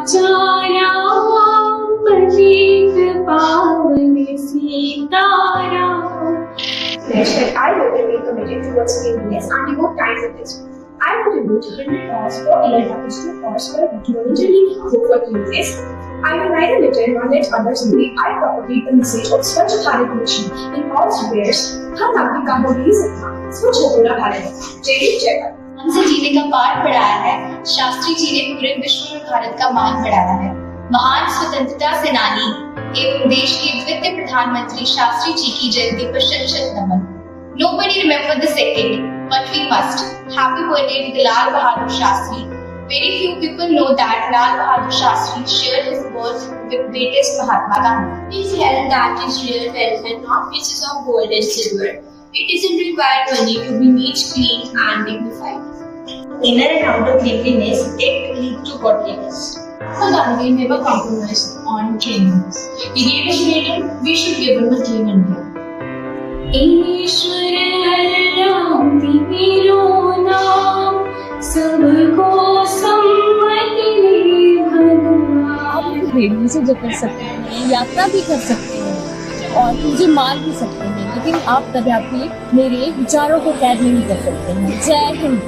समाचाराम पतित पावन Sitaram. Pledge that I will remain committed towards cleanliness and devote time to this. I want to do different cause for awareness to cause for voluntarily go for cleanliness. I will neither litter nor let others lead. I propagate the message of Swachh Bharat mission in all spheres. हर नागरिक का होगी सपना स्वच्छ पूरा भारत. जय हिंद जय भारत. हमसे जीने का पाठ पढ़ाया है. शास्त्री जी ने पूरे विश्व में भारत का मान बढ़ाया है. महान स्वतंत्रता सेनानी एवं देश के द्वितीय प्रधानमंत्री शास्त्री जी की जयंती पर शत-शत नमन. Nobody remember the second, but we must. Happy birthday to the Lal Bahadur Shastri. Very few people know that Lal Bahadur Shastri shared his birth with greatest Mahatma Gandhi. His health that is real wealth and not pieces of gold and silver. It isn't required money to be neat, clean and dignified. Inner and outer cleanliness, it lead to godliness. Mahatma Gandhi never compromised on cleanliness. He gave us freedom, we should give him a clean India. ईश्वर अल्लाह तेरो नाम सबको सम्मति दे भगवान. Radio से जो कर सकते हैं, यात्रा भी कर सकते हैं और मुझे मार भी सकते हैं, लेकिन आप कदापि मेरे विचारों को कैद नहीं कर सकते हैं. जय हिंद.